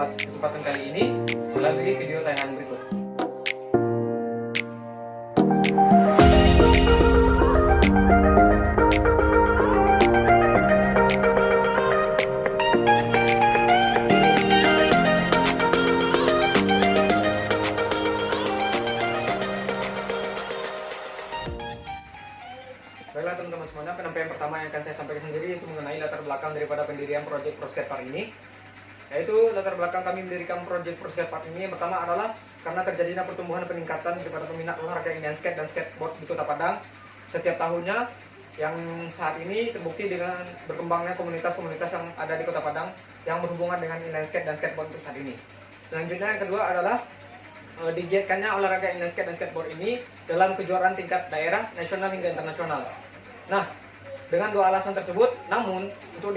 pada kesempatan kali ini melalui video tayangan berikut. Baiklah teman-teman semuanya, penyampaian pertama yang akan saya sampaikan sendiri itu mengenai latar belakang daripada pendirian Project Pro Skatepark ini. Yaitu latar belakang kami mendirikan Project Pro Skatepark ini yang pertama adalah karena terjadinya pertumbuhan peningkatan daripada peminat olahraga inline skate dan skateboard di Kota Padang setiap tahunnya, yang saat ini terbukti dengan berkembangnya komunitas-komunitas yang ada di Kota Padang yang berhubungan dengan inline skate dan skateboard untuk saat ini. Selanjutnya yang kedua adalah digiatkannya olahraga inline skate dan skateboard ini dalam kejuaraan tingkat daerah, nasional hingga internasional. Nah, dengan dua alasan tersebut, namun untuk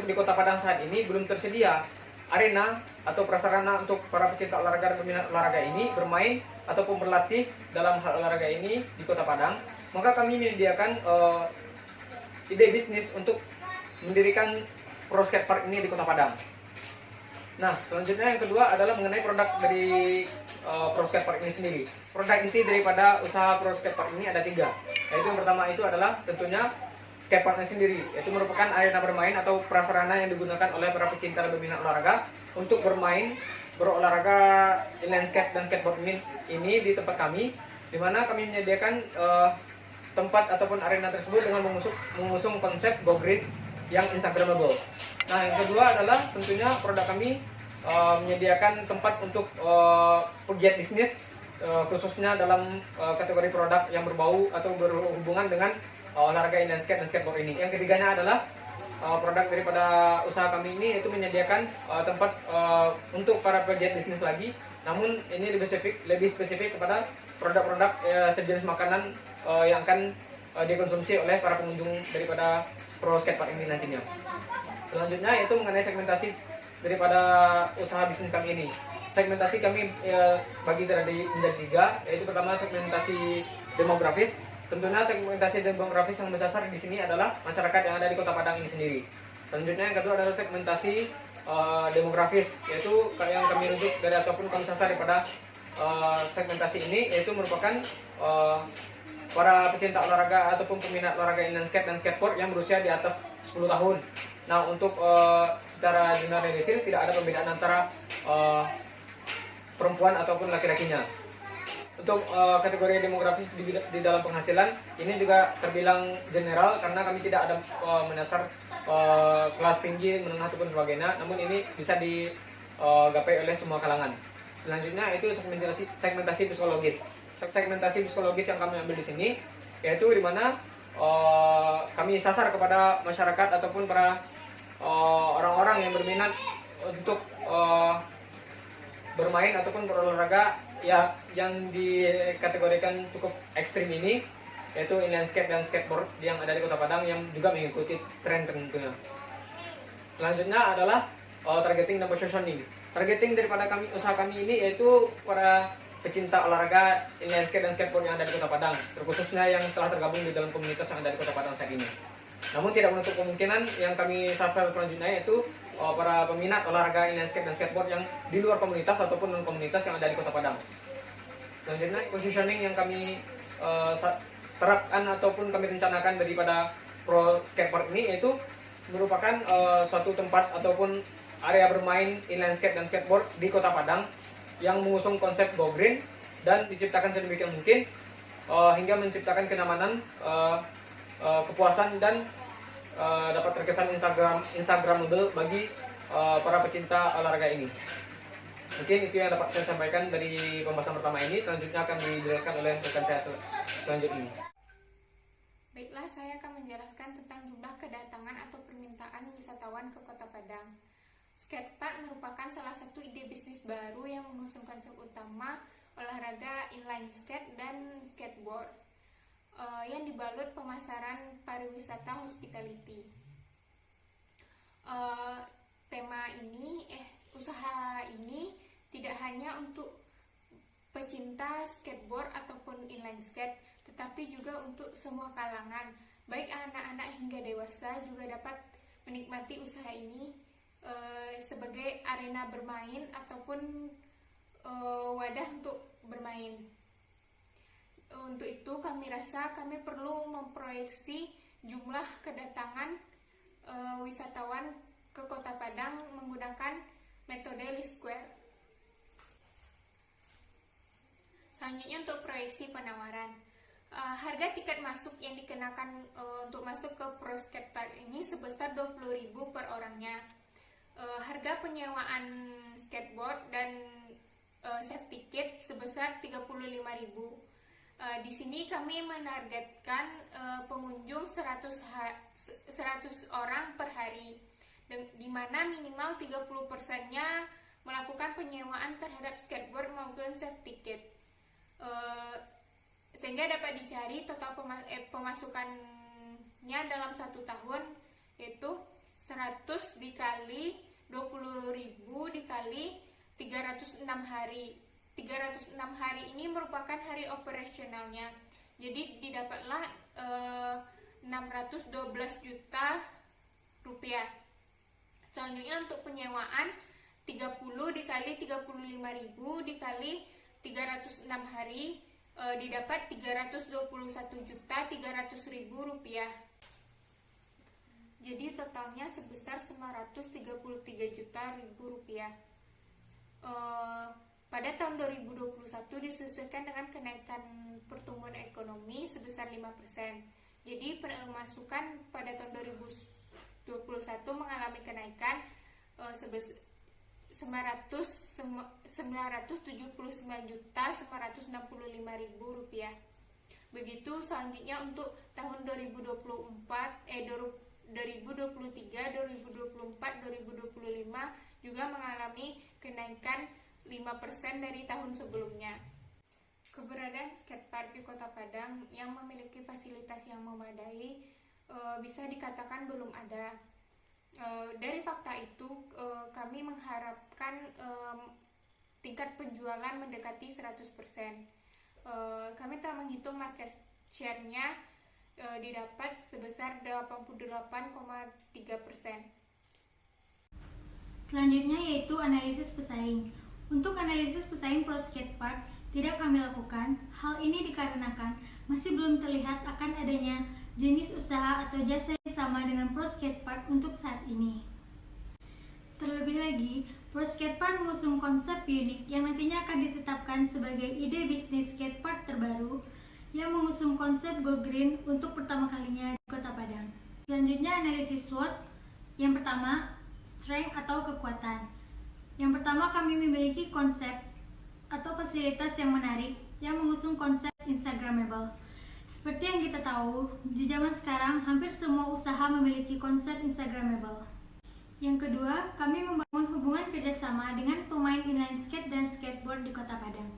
di Kota Padang saat ini belum tersedia arena atau prasarana untuk para pecinta olahraga dan peminat olahraga ini bermain ataupun berlatih dalam hal olahraga ini di Kota Padang. Maka kami menyediakan ide bisnis untuk mendirikan Pro Skatepark ini di Kota Padang. Nah, selanjutnya yang kedua adalah mengenai produk dari Pro Skatepark ini sendiri. Produk inti daripada usaha Pro Skatepark ini ada tiga. Yaitu yang pertama itu adalah tentunya skateparknya sendiri, yaitu merupakan arena bermain atau prasarana yang digunakan oleh para pecinta dan peminat olahraga untuk bermain berolahraga inline skate dan skateboard ini di tempat kami, di mana kami menyediakan tempat ataupun arena tersebut dengan mengusung konsep go green yang instagramable. Nah, yang kedua adalah tentunya produk kami menyediakan tempat untuk pegiat bisnis, khususnya dalam kategori produk yang berbau atau berhubungan dengan olahraga inline skate dan skateboard ini. Yang ketiganya adalah produk daripada usaha kami ini yaitu menyediakan tempat untuk para pegiat bisnis lagi. Namun ini lebih spesifik kepada produk-produk sejenis makanan yang akan dikonsumsi oleh para pengunjung daripada Pro Skatepark ini nantinya. Selanjutnya yaitu mengenai segmentasi daripada usaha bisnis kami ini. Segmentasi kami bagi menjadi tiga, yaitu pertama segmentasi demografis. Tentunya segmentasi demografis yang besar di sini adalah masyarakat yang ada di Kota Padang ini sendiri. Selanjutnya yang kedua adalah segmentasi demografis, yaitu yang kami rujuk dari ataupun kami sasar daripada segmentasi ini, yaitu merupakan para pecinta olahraga ataupun peminat olahraga inline skate dan skateboard yang berusia di atas 10 tahun. Nah, untuk secara generalisir tidak ada perbedaan antara perempuan ataupun laki-lakinya. Untuk kategori demografis di dalam penghasilan ini juga terbilang general karena kami tidak ada menyasar kelas tinggi, menengah ataupun sebagainya. Namun ini bisa digapai oleh semua kalangan. Selanjutnya itu segmentasi psikologis. Segmentasi psikologis yang kami ambil di sini yaitu di mana kami sasar kepada masyarakat ataupun para orang-orang yang berminat untuk bermain ataupun berolahraga ya yang dikategorikan cukup ekstrim ini, yaitu inline skate dan skateboard yang ada di Kota Padang yang juga mengikuti tren tentunya. Selanjutnya adalah targeting dan positioning. Targeting daripada usaha kami ini yaitu para pecinta olahraga inline skate dan skateboard yang ada di Kota Padang, terkhususnya yang telah tergabung di dalam komunitas yang ada di Kota Padang saat ini. Namun tidak menutup kemungkinan yang kami sasar selanjutnya yaitu para peminat olahraga inline skate dan skateboard yang di luar komunitas ataupun non komunitas yang ada di Kota Padang. Selanjutnya positioning yang kami terapkan ataupun kami rencanakan daripada Pro Skatepark ini yaitu merupakan suatu tempat ataupun area bermain inline skate dan skateboard di Kota Padang yang mengusung konsep go green dan diciptakan sedemikian mungkin hingga menciptakan kenyamanan, kepuasan dan dapat terkesan instagramable bagi para pecinta olahraga ini. Mungkin itu yang dapat saya sampaikan dari pembahasan pertama ini. Selanjutnya akan dijelaskan oleh rekan saya selanjutnya. Baiklah, saya akan menjelaskan tentang jumlah kedatangan atau permintaan wisatawan ke Kota Padang. Skatepark merupakan salah satu ide bisnis baru yang mengusung konsep utama olahraga inline skate dan skateboard yang dibalut pemasaran pariwisata hospitality. Usaha ini tidak hanya untuk pecinta skateboard ataupun inline skate, tetapi juga untuk semua kalangan, baik anak-anak hingga dewasa juga dapat menikmati usaha ini sebagai arena bermain ataupun wadah untuk bermain. Untuk itu kami rasa kami perlu memproyeksi jumlah kedatangan wisatawan ke Kota Padang menggunakan metode least square. Selanjutnya untuk proyeksi penawaran. Harga tiket masuk yang dikenakan untuk masuk ke Pro Skatepark ini sebesar 20.000 per orangnya. Harga penyewaan skateboard dan safety kit sebesar 35.000. Di sini kami menargetkan pengunjung 100 orang per hari, di mana minimal 30%-nya melakukan penyewaan terhadap skateboard maupun safety kit. Sehingga dapat dicari total pemasukannya dalam 1 tahun, yaitu 100 dikali 20.000 dikali 306 hari. 306 hari ini merupakan hari operasionalnya. Jadi didapatlah 612 juta rupiah. Selanjutnya untuk penyewaan 30 dikali 35.000 dikali 306 hari didapat 321 juta 300.000 rupiah. Jadi totalnya sebesar 933 juta rupiah. Pada tahun 2021 disesuaikan dengan kenaikan pertumbuhan ekonomi sebesar 5%. Jadi pemasukan pada tahun 2021 mengalami kenaikan sebesar 979.965.000 rupiah. Begitu selanjutnya untuk tahun 2023, 2024, 2025 juga mengalami kenaikan 5% dari tahun sebelumnya. Keberadaan skatepark di Kota Padang yang memiliki fasilitas yang memadai bisa dikatakan belum ada. Dari fakta itu, kami mengharapkan tingkat penjualan mendekati 100%. Kami telah menghitung market share-nya didapat sebesar 88,3%. Selanjutnya yaitu analisis pesaing. Untuk analisis pesaing Pro Skatepark tidak kami lakukan. Hal ini dikarenakan masih belum terlihat akan adanya jenis usaha atau jasa yang sama dengan Pro Skatepark untuk saat ini. Terlebih lagi, Pro Skatepark mengusung konsep unik yang nantinya akan ditetapkan sebagai ide bisnis skatepark terbaru yang mengusung konsep Go Green untuk pertama kalinya di Kota Padang. Selanjutnya analisis SWOT. Yang pertama, strength atau kekuatan. Yang pertama, kami memiliki konsep atau fasilitas yang menarik yang mengusung konsep Instagramable. Seperti yang kita tahu, di zaman sekarang hampir semua usaha memiliki konsep Instagramable. Yang kedua, kami membangun hubungan kerjasama dengan pemain inline skate dan skateboard di Kota Padang,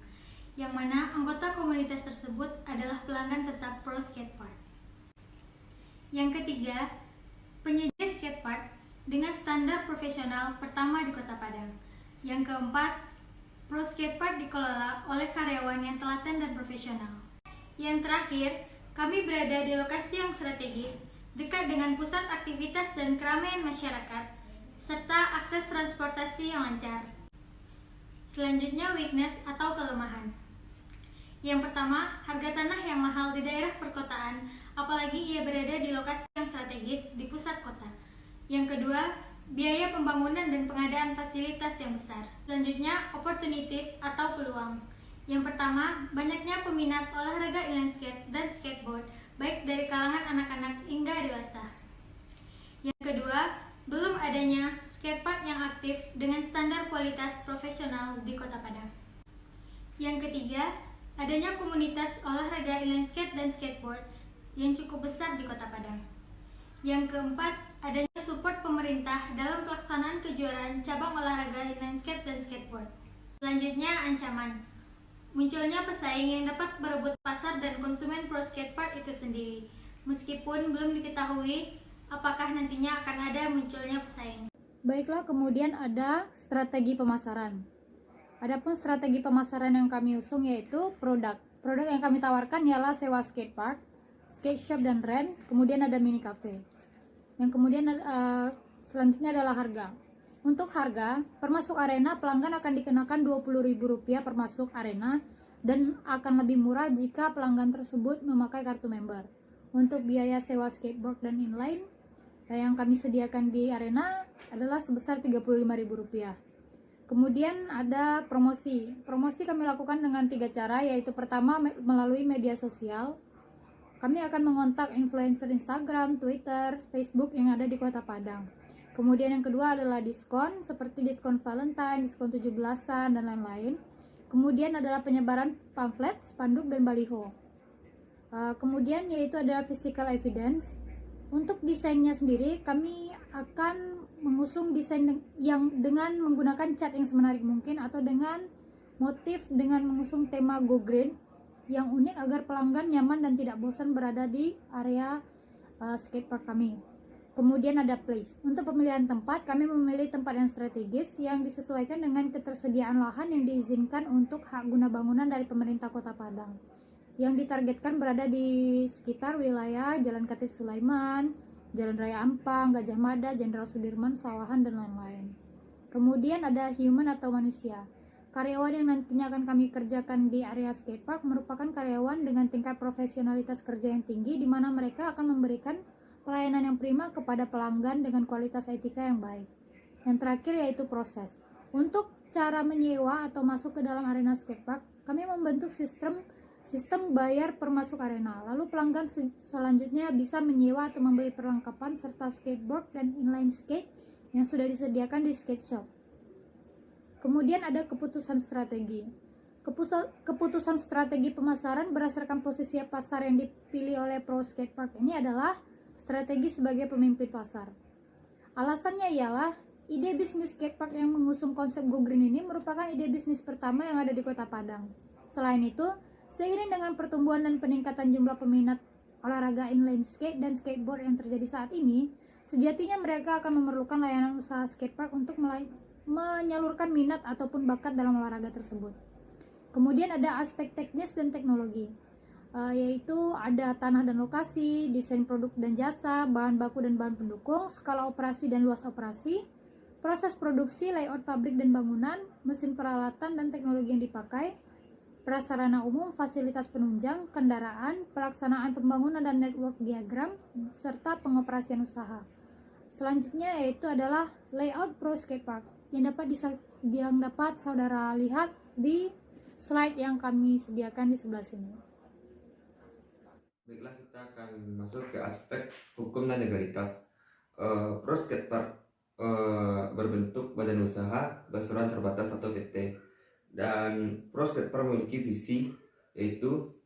yang mana anggota komunitas tersebut adalah pelanggan tetap Pro Skatepark. Yang ketiga, penyedia skatepark dengan standar profesional pertama di Kota Padang. Yang keempat, Pro Skatepark dikelola oleh karyawan yang telaten dan profesional. Yang terakhir, kami berada di lokasi yang strategis, dekat dengan pusat aktivitas dan keramaian masyarakat, serta akses transportasi yang lancar. Selanjutnya, weakness atau kelemahan. Yang pertama, harga tanah yang mahal di daerah perkotaan, apalagi ia berada di lokasi yang strategis di pusat kota. Yang kedua, biaya pembangunan dan pengadaan fasilitas yang besar. Selanjutnya, opportunities atau peluang. Yang pertama, banyaknya peminat olahraga inline skate dan skateboard, baik dari kalangan anak-anak hingga dewasa. Yang kedua, belum adanya skatepark yang aktif dengan standar kualitas profesional di Kota Padang. Yang ketiga, adanya komunitas olahraga inline skate dan skateboard yang cukup besar di Kota Padang. Yang keempat, adanya support pemerintah dalam pelaksanaan kejuaraan cabang olahraga inline skate dan skateboard. Selanjutnya, ancaman. Munculnya pesaing yang dapat berebut pasar dan konsumen Pro Skatepark itu sendiri, meskipun belum diketahui apakah nantinya akan ada munculnya pesaing. Baiklah, kemudian ada strategi pemasaran. Adapun strategi pemasaran yang kami usung yaitu produk. Produk yang kami tawarkan ialah sewa skatepark, skate shop dan rent, kemudian ada mini cafe. Yang kemudian selanjutnya adalah harga. Untuk harga, per masuk arena pelanggan akan dikenakan Rp20.000 per masuk arena dan akan lebih murah jika pelanggan tersebut memakai kartu member. Untuk biaya sewa skateboard dan inline yang kami sediakan di arena adalah sebesar Rp35.000. Kemudian ada promosi. Promosi kami lakukan dengan 3 cara, yaitu pertama melalui media sosial. Kami akan mengontak influencer Instagram, Twitter, Facebook yang ada di Kota Padang. Kemudian yang kedua adalah diskon, seperti diskon Valentine, diskon 17-an, dan lain-lain. Kemudian adalah penyebaran pamflet, spanduk, dan baliho. Kemudian yaitu adalah physical evidence. Untuk desainnya sendiri, kami akan mengusung desain yang dengan menggunakan cat yang semenarik mungkin atau dengan motif dengan mengusung tema Go Green yang unik agar pelanggan nyaman dan tidak bosan berada di area skatepark kami. Kemudian ada place. Untuk pemilihan tempat, kami memilih tempat yang strategis yang disesuaikan dengan ketersediaan lahan yang diizinkan untuk hak guna bangunan dari pemerintah Kota Padang, yang ditargetkan berada di sekitar wilayah Jalan Khatib Sulaiman, Jalan Raya Ampang, Gajah Mada, Jenderal Sudirman, Sawahan, dan lain-lain. Kemudian ada human atau manusia. Karyawan yang nantinya akan kami kerjakan di area skatepark merupakan karyawan dengan tingkat profesionalitas kerja yang tinggi, di mana mereka akan memberikan pelayanan yang prima kepada pelanggan dengan kualitas etika yang baik. Yang terakhir yaitu proses. Untuk cara menyewa atau masuk ke dalam arena skatepark, kami membentuk sistem bayar per masuk arena. Lalu pelanggan selanjutnya bisa menyewa atau membeli perlengkapan serta skateboard dan inline skate yang sudah disediakan di skate shop. Kemudian ada keputusan strategi. Keputusan strategi pemasaran berdasarkan posisi pasar yang dipilih oleh Pro Skatepark ini adalah strategi sebagai pemimpin pasar. Alasannya ialah ide bisnis skatepark yang mengusung konsep Go Green ini merupakan ide bisnis pertama yang ada di Kota Padang. Selain itu, seiring dengan pertumbuhan dan peningkatan jumlah peminat olahraga inline skate dan skateboard yang terjadi saat ini, sejatinya mereka akan memerlukan layanan usaha skatepark untuk menyalurkan minat ataupun bakat dalam olahraga tersebut. Kemudian ada aspek teknis dan teknologi, yaitu ada tanah dan lokasi, desain produk dan jasa, bahan baku dan bahan pendukung, skala operasi dan luas operasi, proses produksi, layout pabrik dan bangunan, mesin peralatan dan teknologi yang dipakai, prasarana umum, fasilitas penunjang, kendaraan, pelaksanaan pembangunan dan network diagram, serta pengoperasian usaha. Selanjutnya yaitu adalah layout Pro Skatepark yang dapat saudara lihat di slide yang kami sediakan di sebelah sini. Baiklah, kita akan masuk ke aspek hukum dan legalitas. Pro Skatepark berbentuk badan usaha berseruan terbatas atau PT, dan Pro Skatepark memiliki visi yaitu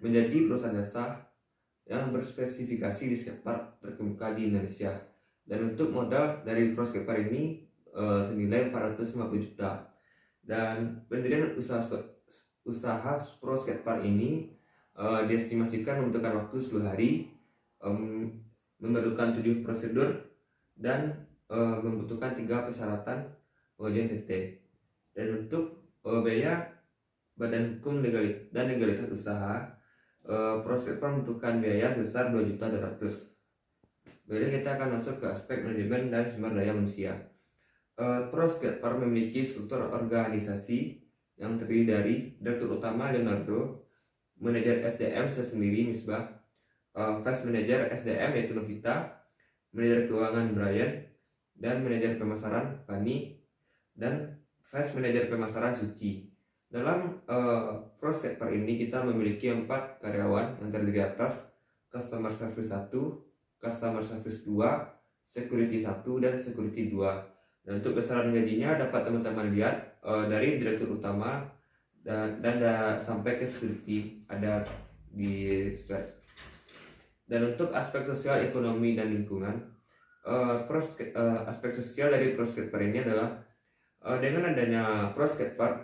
menjadi perusahaan jasa yang berspesifikasi di skatepark terkemuka di Indonesia. Dan untuk modal dari Pro Skatepark ini senilai 450 juta. Dan pendirian usaha Pro Skatepark ini diestimasikan membutuhkan waktu 10 hari, memerlukan 7 prosedur, dan membutuhkan 3 persyaratan pengajuan PT. Dan untuk biaya badan hukum dan legalitas usaha, Pro Skatepark membutuhkan biaya sebesar 2.200.000. Baiklah, kita akan masuk ke aspek manajemen dan sumber daya manusia. Pro Skatepark memiliki struktur organisasi yang terdiri dari Direktur Utama Leonardo, Manajer SDM saya sendiri Misbah, Vice Manager SDM yaitu Novita, Manajer Keuangan Brian, dan Manajer Pemasaran Pani, dan Vice Manager Pemasaran Suci. Dalam Pro Skatepark ini kita memiliki 4 karyawan yang terdiri atas Customer Service 1, Customer Service 2, Security 1, dan Security 2. Dan untuk besaran gajinya dapat teman-teman lihat dari Direktur Utama dan sampai ke security ada di slide. Dan untuk aspek sosial, ekonomi, dan lingkungan, aspek sosial dari Pro Skatepark ini adalah dengan adanya Pro Skatepark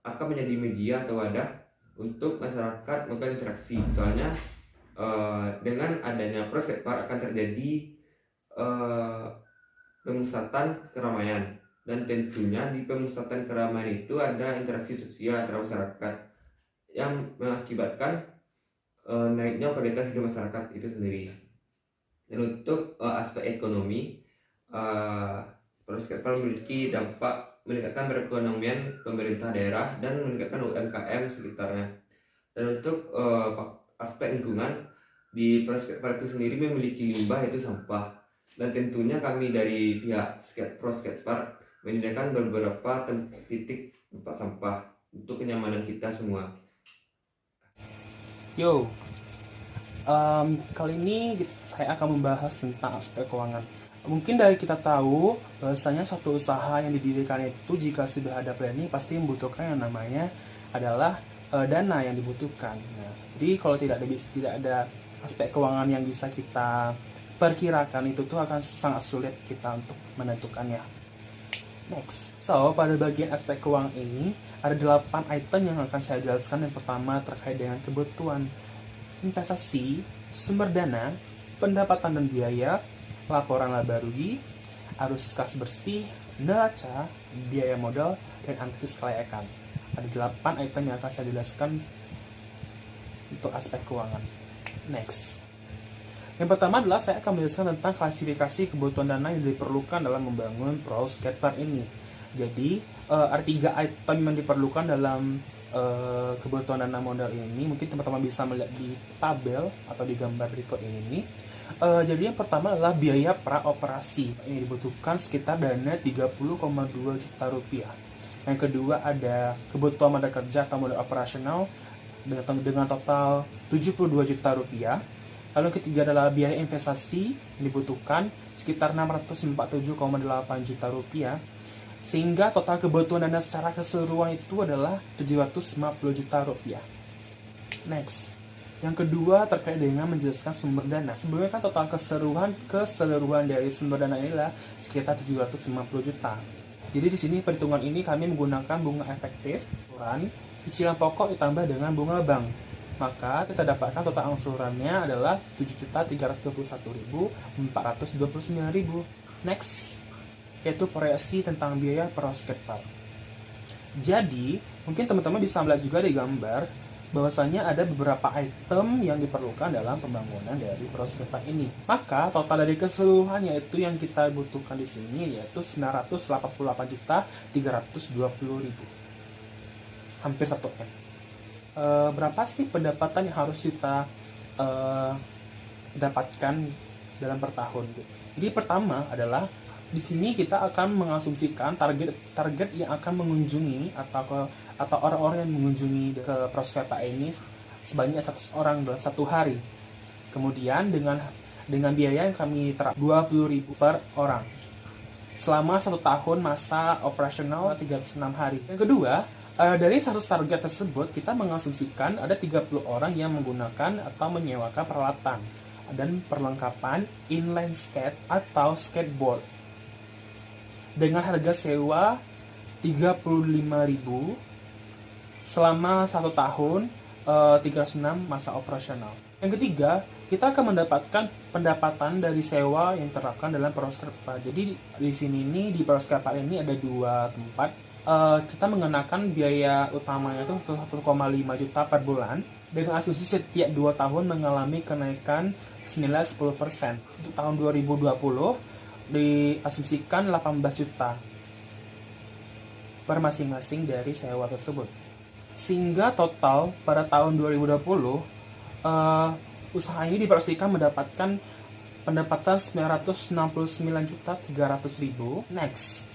akan menjadi media atau wadah untuk masyarakat melakukan interaksi. Soalnya dengan adanya Pro Skatepark akan terjadi pemusatan keramaian. Dan tentunya di pemusatan keramaian itu ada interaksi sosial antara masyarakat yang mengakibatkan naiknya kualitas hidup masyarakat itu sendiri. Dan untuk aspek ekonomi, Prosketpar memiliki dampak meningkatkan perekonomian pemerintah daerah dan meningkatkan UMKM sekitarnya. Dan untuk aspek lingkungan, di Prosketpar itu sendiri memiliki limbah yaitu sampah. Dan tentunya kami dari pihak Prosketpar menyediakan beberapa titik tempat sampah untuk kenyamanan kita semua. Yo, kali ini saya akan membahas tentang aspek keuangan. Mungkin dari kita tahu bahwasanya suatu usaha yang didirikan itu jika sudah ada planning pasti membutuhkan yang namanya adalah dana yang dibutuhkan. Nah, jadi kalau tidak ada aspek keuangan yang bisa kita perkirakan, itu tuh akan sangat sulit kita untuk menentukannya. Next, so pada bagian aspek keuangan ini ada 8 item yang akan saya jelaskan. Yang pertama terkait dengan kebutuhan investasi, sumber dana, pendapatan dan biaya, laporan laba rugi, arus kas bersih, neraca, biaya modal, dan analisis kelayakan. Ada 8 item yang akan saya jelaskan untuk aspek keuangan. Next, yang pertama adalah saya akan menjelaskan tentang klasifikasi kebutuhan dana yang diperlukan dalam membangun Prosketpar ini. Jadi ada 3 item yang diperlukan dalam kebutuhan dana modal ini. Mungkin teman-teman bisa melihat di tabel atau di gambar berikut ini. Jadi yang pertama adalah biaya praoperasi. Ini dibutuhkan sekitar dana 30,2 juta rupiah. Yang kedua ada kebutuhan modal kerja atau modal operasional dengan total 72 juta rupiah. Lalu yang ketiga adalah biaya investasi yang dibutuhkan sekitar 647,8 juta rupiah. Sehingga total kebutuhan dana secara keseluruhan itu adalah 750 juta rupiah. Next, yang kedua terkait dengan menjelaskan sumber dana. Sebenarnya kan total keseluruhan dari sumber dana inilah sekitar 750 juta. Jadi di sini perhitungan ini kami menggunakan bunga efektif, angsuran, cicilan pokok ditambah dengan bunga bank. Maka kita dapatkan total angsurannya adalah 7.321.429.000. Next, yaitu proyeksi tentang biaya Prosketpar. Jadi, mungkin teman-teman bisa melihat juga di gambar bahwasanya ada beberapa item yang diperlukan dalam pembangunan dari Prosketpar ini. Maka total dari keseluruhan yaitu yang kita butuhkan di sini yaitu 988.320.000. Hampir 1 M. Berapa sih pendapatan yang harus kita dapatkan dalam per tahun? Jadi pertama adalah di sini kita akan mengasumsikan target yang akan mengunjungi atau orang-orang yang mengunjungi ke Prosketpar ini sebanyak 100 orang dalam 1 hari. Kemudian dengan biaya yang kami terapkan 20.000 per orang selama 1 tahun masa operasional 306 hari. Yang kedua, dari 100 target tersebut kita mengasumsikan ada 30 orang yang menggunakan atau menyewakan peralatan dan perlengkapan inline skate atau skateboard dengan harga sewa 35.000 selama 1 tahun 306 masa operasional. Yang ketiga, kita akan mendapatkan pendapatan dari sewa yang terapkan dalam Prosketpar. Jadi di sini di Prosketpar ini ada 2 tempat. Kita mengenakan biaya utamanya itu 1,5 juta per bulan dengan asumsi setiap 2 tahun mengalami kenaikan senilai 10%. Untuk tahun 2020 diasumsikan 18 juta per masing-masing dari sewa tersebut. Sehingga total pada tahun 2020 usaha ini dipastikan mendapatkan pendapatan 969.300.000. Next,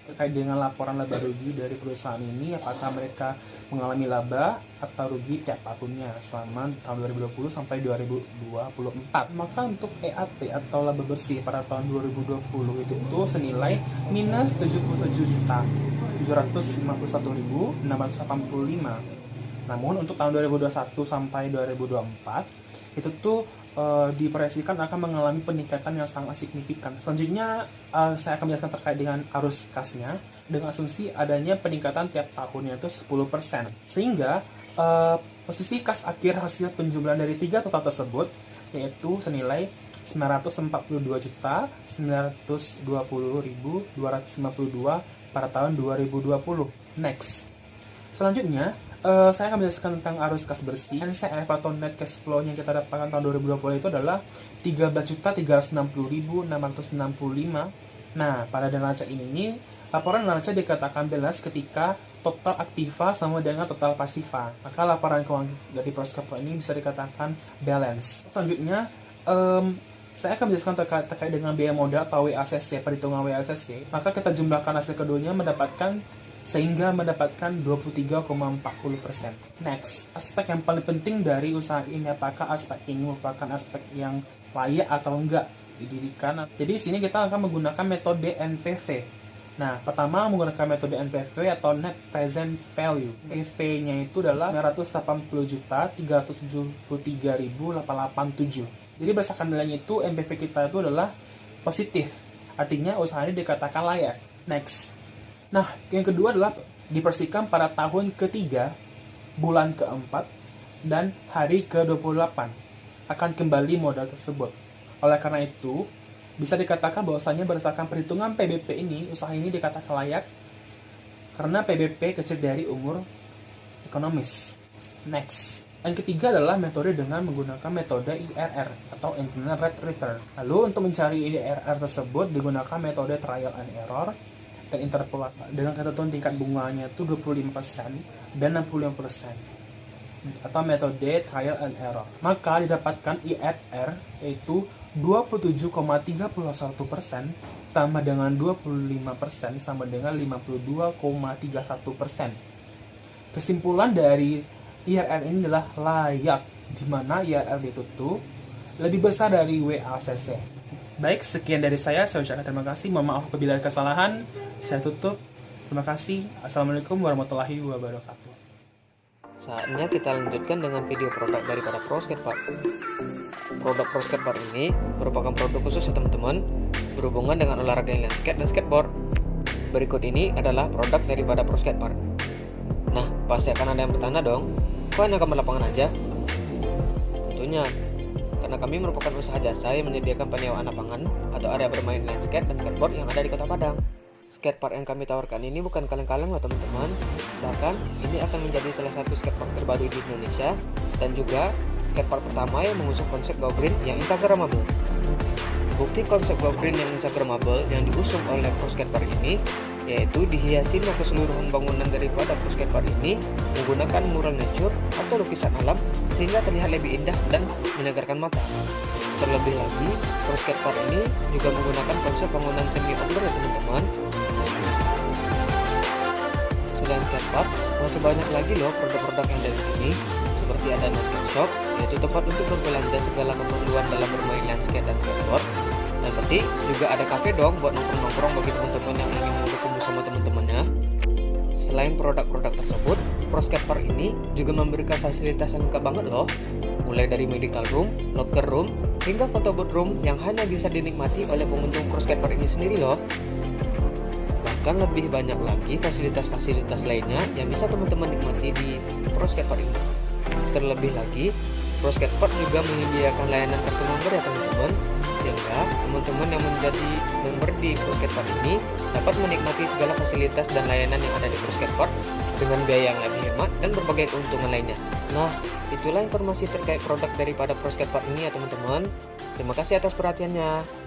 terkait dengan laporan laba rugi dari perusahaan ini, apakah mereka mengalami laba atau rugi tiap tahunnya selama tahun 2020 sampai 2024. Maka untuk EAT atau laba bersih pada tahun 2020 itu senilai minus 77.751.685. Namun untuk tahun 2021 sampai 2024 itu diproyeksikan akan mengalami peningkatan yang sangat signifikan. Selanjutnya saya akan menjelaskan terkait dengan arus kasnya dengan asumsi adanya peningkatan tiap tahunnya itu 10%. Sehingga posisi kas akhir hasil penjumlahan dari 3 total tersebut yaitu senilai 942.920.252 pada tahun 2020. Next. Selanjutnya saya akan menjelaskan tentang arus kas bersih. NCF atau net cash flow yang kita dapatkan tahun 2020 itu adalah 13.360.665 Nah, pada dana cek ini, laporan dana cek dikatakan balance ketika total aktiva sama dengan total pasiva. Maka laporan keuangan dari Proskep ini bisa dikatakan balance. Selanjutnya, saya akan menjelaskan terkait dengan biaya modal atau WACC, perhitungan WACC. Maka kita jumlahkan hasil keduanya sehingga mendapatkan 23,40%. Next, aspek yang paling penting dari usaha ini, apakah aspek ini merupakan aspek yang layak atau enggak didirikan. Jadi di sini kita akan menggunakan metode NPV. Nah, pertama menggunakan metode NPV atau Net Present Value. NPV-nya itu adalah 980.373.887. Jadi berdasarkan nilainya itu, NPV kita itu adalah positif. Artinya usaha ini dikatakan layak. Next. Nah, yang kedua adalah dipersihkan pada tahun ketiga, bulan keempat, dan hari ke-28 akan kembali modal tersebut. Oleh karena itu, bisa dikatakan bahwasanya berdasarkan perhitungan PBP ini, usaha ini dikatakan layak karena PBP kecil dari umur ekonomis. Next. Yang ketiga adalah metode dengan menggunakan metode IRR atau Internal Rate Return. Lalu untuk mencari IRR tersebut digunakan metode trial and error dan interpolasi dengan ketentuan tingkat bunganya itu 25% dan 65% atau metode trial and error. Maka didapatkan IRR yaitu 27,31% tambah dengan 25% sama dengan 52,31%. Kesimpulan dari IRR ini adalah layak, di mana IRR ditutup lebih besar dari WACC. Baik, sekian dari saya ucapkan terima kasih. Mohon maaf apabila ada kesalahan. Saya tutup. Terima kasih. Assalamualaikum warahmatullahi wabarakatuh. Saatnya kita lanjutkan dengan video produk daripada ProSkatePark. Produk ProSkatePark ini merupakan produk khusus ya teman-teman, berhubungan dengan olahraga inline skate dan skateboard. Berikut ini adalah produk daripada ProSkatePark. Nah, pasti akan ada yang bertanya dong, kok hanya kamar lapangan aja? Tentunya, karena kami merupakan usaha jasa yang menyediakan penyewaan lapangan atau area bermain inline skate dan skateboard yang ada di Kota Padang. Skatepark yang kami tawarkan ini bukan kaleng-kaleng loh teman-teman. Bahkan, ini akan menjadi salah satu skatepark terbaru di Indonesia dan juga skatepark pertama yang mengusung konsep Go Green yang Instagramable. Bukti konsep Go Green yang Instagramable yang diusung oleh ProSkatePark ini yaitu dihiasinya keseluruhan bangunan daripada ProSkatePark ini menggunakan mural nature atau lukisan alam sehingga terlihat lebih indah dan menyegarkan mata. Terlebih lagi, ProSkatePark ini juga menggunakan konsep bangunan semi outdoor ya teman-teman. Selain skatepark, masih banyak lagi loh produk-produk yang dari sini, seperti adanya skate shop, yaitu tempat untuk berbelanja segala keperluan dalam bermain landscape dan skateboard. Dan pasti juga ada cafe dong buat nongkrong-nongkrong bagi teman-teman yang ingin bertemu sama teman-temannya. Selain produk-produk tersebut, ProSkatePark ini juga memberikan fasilitas yang lengkap banget loh, mulai dari medical room, locker room, hingga photo booth room yang hanya bisa dinikmati oleh pengunjung ProSkatePark ini sendiri loh. Bahkan lebih banyak lagi fasilitas-fasilitas lainnya yang bisa teman-teman nikmati di ProSkatePark ini. Terlebih lagi, ProSkatePark juga menyediakan layanan kartu member ya teman-teman, sehingga teman-teman yang menjadi member di ProSkatePark ini dapat menikmati segala fasilitas dan layanan yang ada di ProSkatePark dengan biaya yang lebih hemat dan berbagai keuntungan lainnya. Nah, itulah informasi terkait produk daripada ProSkatePark ini ya teman-teman. Terima kasih atas perhatiannya.